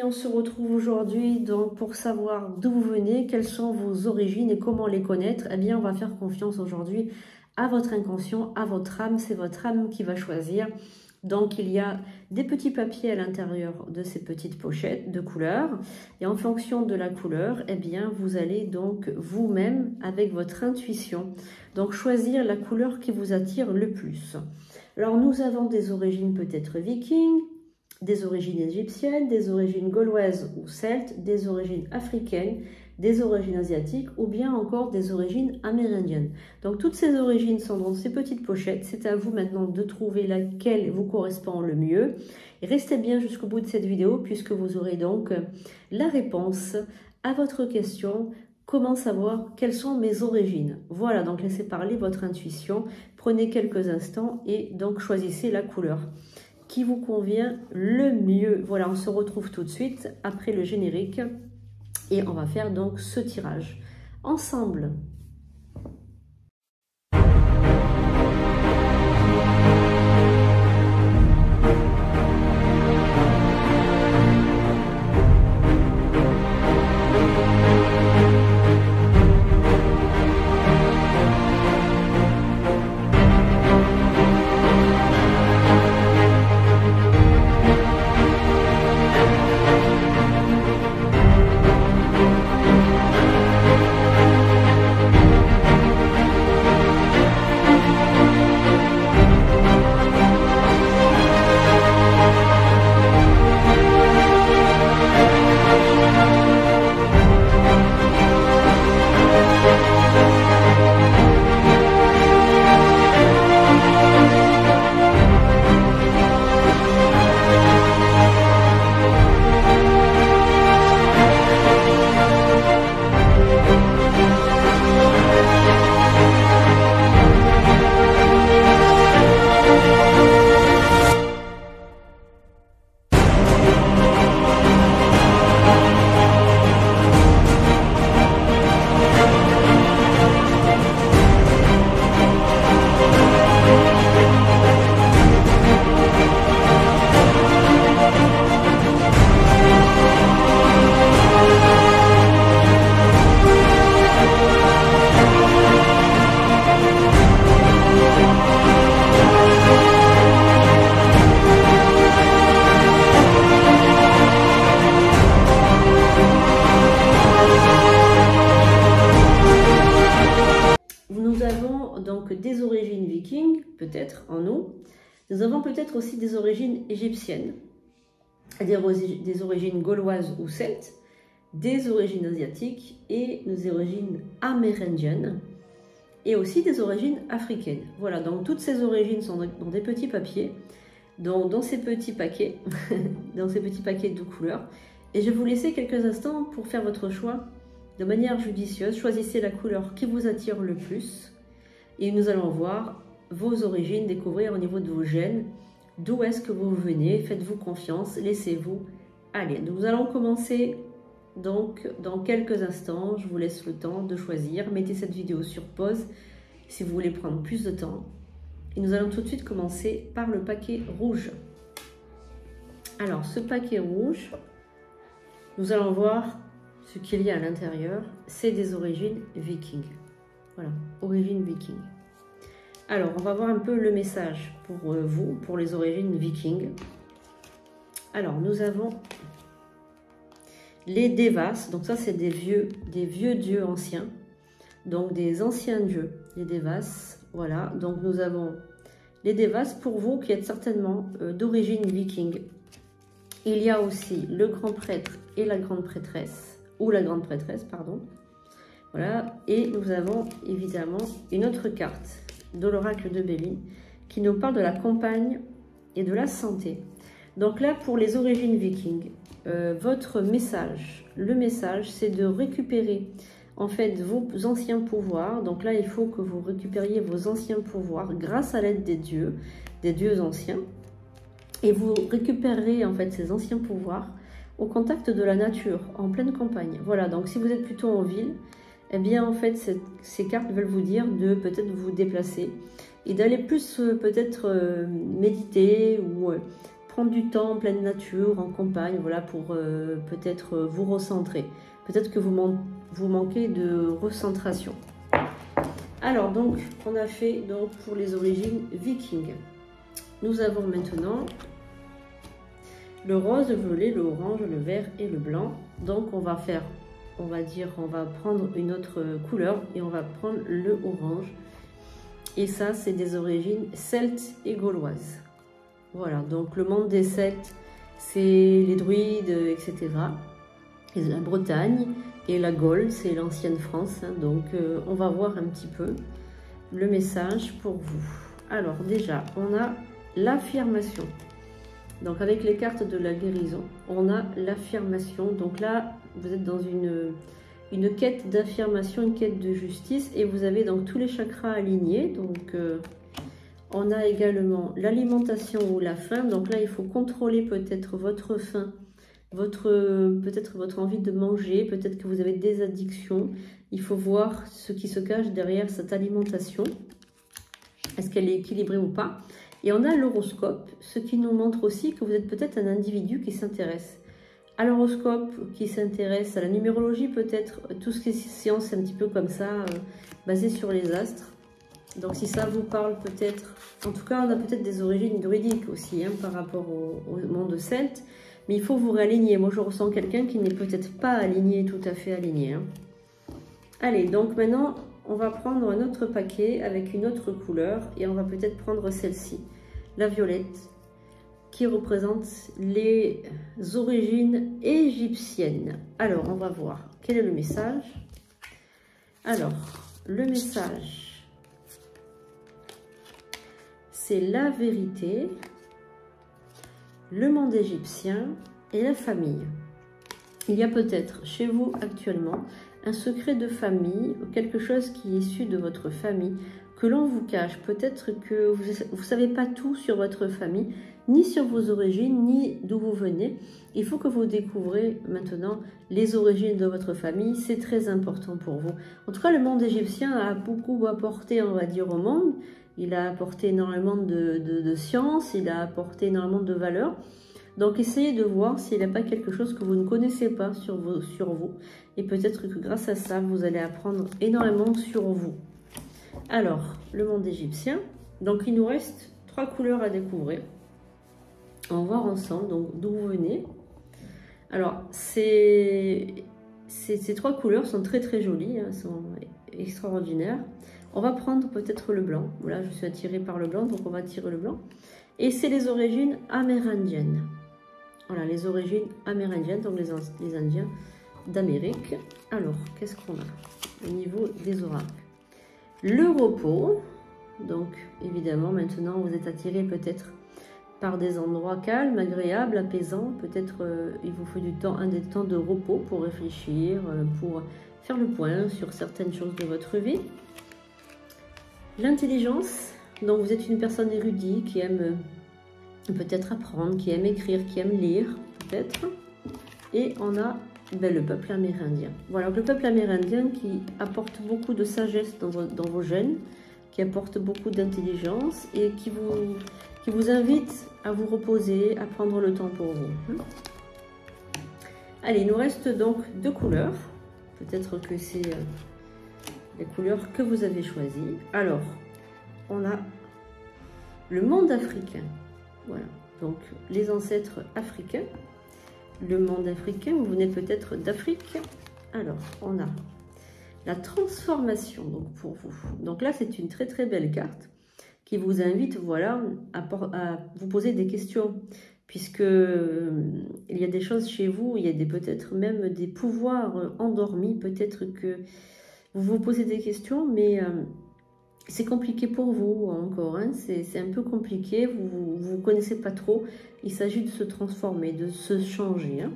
on se retrouve aujourd'hui donc pour savoir d'où vous venez, quelles sont vos origines et comment les connaître. Eh bien, on va faire confiance aujourd'hui à votre inconscient, à votre âme. C'est votre âme qui va choisir. Donc, il y a des petits papiers à l'intérieur de ces petites pochettes de couleurs. Et en fonction de la couleur, eh bien, vous allez donc vous-même, avec votre intuition, donc choisir la couleur qui vous attire le plus. Alors, nous avons des origines peut-être vikings, des origines égyptiennes, des origines gauloises ou celtes, des origines africaines, des origines asiatiques ou bien encore des origines amérindiennes. Donc toutes ces origines sont dans ces petites pochettes. C'est à vous maintenant de trouver laquelle vous correspond le mieux. Et restez bien jusqu'au bout de cette vidéo puisque vous aurez donc la réponse à votre question. Comment savoir quelles sont mes origines? Voilà, donc laissez parler votre intuition. Prenez quelques instants et donc choisissez la couleur qui vous convient le mieux. Voilà, on se retrouve tout de suite après le générique et on va faire donc ce tirage ensemble. Donc des origines vikings, peut-être en nous. Nous avons peut-être aussi des origines égyptiennes, des origines gauloises ou celtes, des origines asiatiques et des origines amérindiennes et aussi des origines africaines. Voilà, donc toutes ces origines sont dans des petits papiers, dans ces petits paquets, dans ces petits paquets de couleurs. Et je vais vous laisser quelques instants pour faire votre choix de manière judicieuse. Choisissez la couleur qui vous attire le plus. Et nous allons voir vos origines, découvrir au niveau de vos gènes, d'où est-ce que vous venez, faites-vous confiance, laissez-vous aller. Nous allons commencer donc dans quelques instants, je vous laisse le temps de choisir, mettez cette vidéo sur pause si vous voulez prendre plus de temps. Et nous allons tout de suite commencer par le paquet rouge. Alors ce paquet rouge, nous allons voir ce qu'il y a à l'intérieur, c'est des origines vikings. Voilà, origine viking. Alors, on va voir un peu le message pour vous, pour les origines vikings. Alors, nous avons les Devas. Donc ça, c'est des vieux dieux anciens. Donc, des anciens dieux, les Devas. Voilà, donc nous avons les Devas pour vous qui êtes certainement d'origine viking. Il y a aussi le grand prêtre et la grande prêtresse, ou la grande prêtresse, pardon. Voilà, et nous avons évidemment une autre carte de l'oracle de Béline qui nous parle de la campagne et de la santé. Donc là, pour les origines vikings, votre message, le message, c'est de récupérer en fait vos anciens pouvoirs. Donc là, il faut que vous récupériez vos anciens pouvoirs grâce à l'aide des dieux anciens. Et vous récupérerez en fait ces anciens pouvoirs au contact de la nature, en pleine campagne. Voilà, donc si vous êtes plutôt en ville, eh bien en fait ces cartes veulent vous dire de peut-être vous déplacer et d'aller plus peut-être méditer ou prendre du temps en pleine nature, en campagne, voilà, pour peut-être vous recentrer. Peut-être que vous manquez de recentration. Alors, donc, on a fait donc, pour les origines vikings. Nous avons maintenant le rose, le violet, le orange, le vert et le blanc. Donc, on va prendre une autre couleur et on va prendre le orange. Et ça, c'est des origines celtes et gauloises. Voilà, donc le monde des Celtes, c'est les druides, etc. Et la Bretagne et la Gaule, c'est l'ancienne France. Hein, donc, on va voir un petit peu le message pour vous. Alors, déjà, on a l'affirmation. Donc, avec les cartes de la guérison, on a l'affirmation. Donc là, vous êtes dans une quête d'affirmation, une quête de justice. Et vous avez donc tous les chakras alignés. Donc, on a également l'alimentation ou la faim. Donc là, il faut contrôler peut-être votre faim, peut-être votre envie de manger, peut-être que vous avez des addictions. Il faut voir ce qui se cache derrière cette alimentation. Est-ce qu'elle est équilibrée ou pas? Et on a l'horoscope, ce qui nous montre aussi que vous êtes peut-être un individu qui s'intéresse à l'horoscope, qui s'intéresse à la numérologie, peut-être tout ce qui est science un petit peu comme ça, basé sur les astres. Donc si ça vous parle peut-être, en tout cas on a peut-être des origines druidiques aussi hein, par rapport au monde celte, mais il faut vous réaligner. Moi je ressens quelqu'un qui n'est peut-être pas aligné, tout à fait aligné. Hein. Allez, donc maintenant on va prendre un autre paquet avec une autre couleur et on va peut-être prendre celle-ci, la violette, qui représente les origines égyptiennes. Alors on va voir quel est le message. Alors le message, c'est la vérité, le monde égyptien et la famille. Il y a peut-être chez vous actuellement un secret de famille, quelque chose qui est issu de votre famille, que l'on vous cache. Peut-être que vous ne savez pas tout sur votre famille, ni sur vos origines, ni d'où vous venez. Il faut que vous découvrez maintenant les origines de votre famille, c'est très important pour vous. En tout cas, le monde égyptien a beaucoup apporté, on va dire, au monde. Il a apporté énormément de science, il a apporté énormément de valeurs. Donc, essayez de voir s'il n'y a pas quelque chose que vous ne connaissez pas sur vous. Et peut-être que grâce à ça, vous allez apprendre énormément sur vous. Alors, le monde égyptien. Donc, il nous reste 3 couleurs à découvrir. On va voir ensemble d'où vous venez. Alors, ces 3 couleurs sont très très jolies, hein, sont extraordinaires. On va prendre peut-être le blanc. Voilà, je suis attirée par le blanc, donc on va tirer le blanc. Et c'est les origines amérindiennes. Voilà, les origines amérindiennes, donc les Indiens d'Amérique. Alors, qu'est-ce qu'on a au niveau des oracles? Le repos. Donc, évidemment, maintenant, vous êtes attiré peut-être par des endroits calmes, agréables, apaisants. Peut-être il vous faut des temps de repos pour réfléchir, pour faire le point sur certaines choses de votre vie. L'intelligence, donc vous êtes une personne érudite qui aime peut-être apprendre, qui aime écrire, qui aime lire, peut-être. Et on a le peuple amérindien. Voilà, le peuple amérindien qui apporte beaucoup de sagesse dans vos gènes, qui apporte beaucoup d'intelligence et qui vous invite à vous reposer, à prendre le temps pour vous. Allez, il nous reste donc 2 couleurs. Peut-être que c'est les couleurs que vous avez choisies. Alors, on a le monde africain. Voilà, donc les ancêtres africains. Le monde africain, vous venez peut-être d'Afrique. Alors, on a la transformation donc pour vous. Donc là, c'est une très très belle carte qui vous invite, voilà, à vous poser des questions. Puisque il y a des choses chez vous, il y a peut-être même des pouvoirs endormis. Peut-être que vous vous posez des questions, mais c'est compliqué pour vous encore. Hein, c'est un peu compliqué, vous ne connaissez pas trop. Il s'agit de se transformer, de se changer. Hein.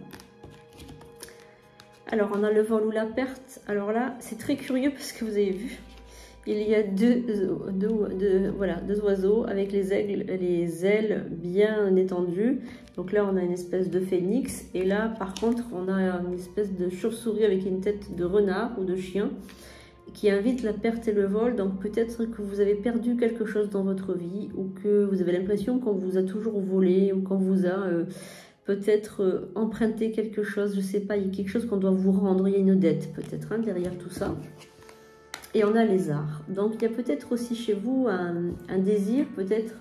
Alors, on a le vol ou la perte. Alors là, c'est très curieux parce que vous avez vu, il y a deux oiseaux avec les ailes bien étendues. Donc là, on a une espèce de phénix. Et là, par contre, on a une espèce de chauve-souris avec une tête de renard ou de chien. qui invite la perte et le vol. Donc peut-être que vous avez perdu quelque chose dans votre vie ou que vous avez l'impression qu'on vous a toujours volé ou qu'on vous a peut-être emprunté quelque chose. Je ne sais pas, il y a quelque chose qu'on doit vous rendre. Il y a une dette peut-être derrière tout ça. Et on a les arts. Donc il y a peut-être aussi chez vous un désir peut-être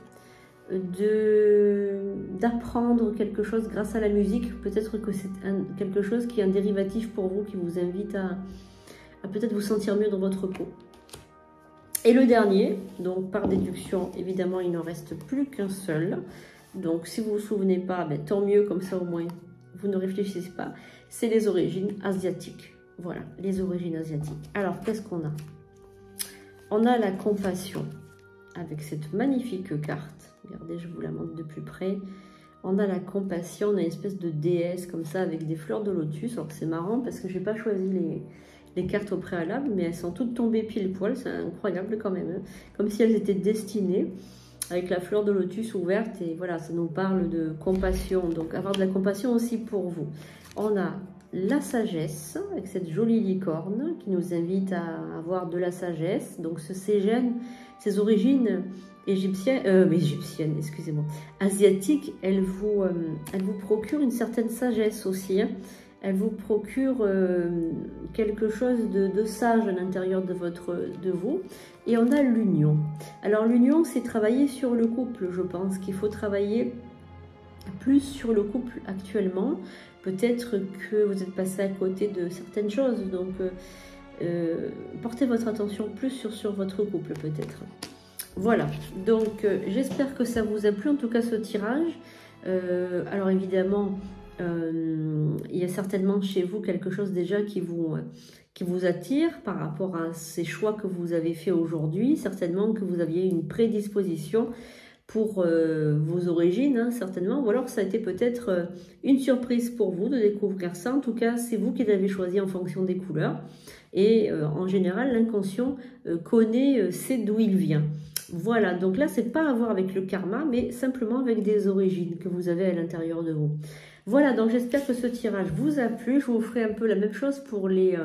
d'apprendre quelque chose grâce à la musique. Peut-être que c'est quelque chose qui est un dérivatif pour vous, qui vous invite à peut-être vous sentir mieux dans votre peau. Et le dernier, donc par déduction, évidemment, il n'en reste plus qu'un seul. Donc si vous ne vous souvenez pas, ben, tant mieux, comme ça au moins, vous ne réfléchissez pas. C'est les origines asiatiques. Voilà, les origines asiatiques. Alors, qu'est-ce qu'on a? On a la compassion, avec cette magnifique carte. Regardez, je vous la montre de plus près. On a la compassion, on a une espèce de déesse comme ça, avec des fleurs de lotus. Alors c'est marrant, parce que je n'ai pas choisi les cartes au préalable, mais elles sont toutes tombées pile poil, c'est incroyable quand même, comme si elles étaient destinées, avec la fleur de lotus ouverte, et voilà, ça nous parle de compassion, donc avoir de la compassion aussi pour vous. On a la sagesse, avec cette jolie licorne, qui nous invite à avoir de la sagesse, donc ce Cégène, ses origines égyptiennes, excusez-moi, asiatiques, elles vous procurent une certaine sagesse aussi, elle vous procure quelque chose de sage à l'intérieur de vous. Et on a l'union. Alors l'union, c'est travailler sur le couple. Je pense qu'il faut travailler plus sur le couple actuellement. Peut-être que vous êtes passé à côté de certaines choses. Donc portez votre attention plus sur votre couple peut-être. Voilà, donc j'espère que ça vous a plu en tout cas ce tirage. Alors évidemment, il y a certainement chez vous quelque chose déjà qui vous attire par rapport à ces choix que vous avez fait aujourd'hui. Certainement que vous aviez une prédisposition pour vos origines, certainement. Ou alors ça a été peut-être une surprise pour vous de découvrir ça. En tout cas, c'est vous qui l'avez choisi en fonction des couleurs. Et en général, l'inconscient sait d'où il vient. Voilà, donc là, c'est pas à voir avec le karma, mais simplement avec des origines que vous avez à l'intérieur de vous. Voilà, donc j'espère que ce tirage vous a plu. Je vous ferai un peu la même chose pour les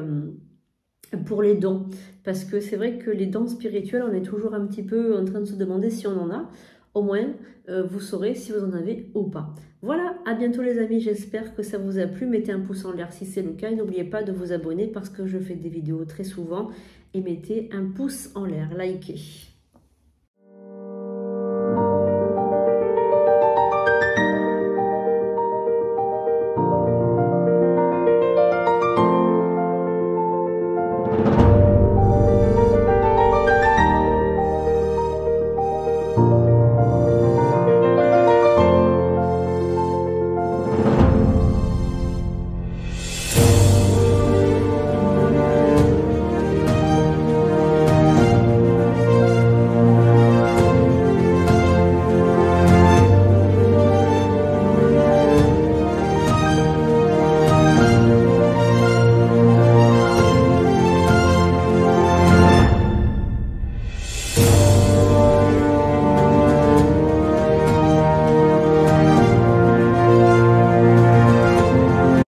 dons. Parce que c'est vrai que les dons spirituels, on est toujours un petit peu en train de se demander si on en a. Au moins, vous saurez si vous en avez ou pas. Voilà, à bientôt les amis. J'espère que ça vous a plu. Mettez un pouce en l'air si c'est le cas. Et n'oubliez pas de vous abonner parce que je fais des vidéos très souvent. Et mettez un pouce en l'air, likez.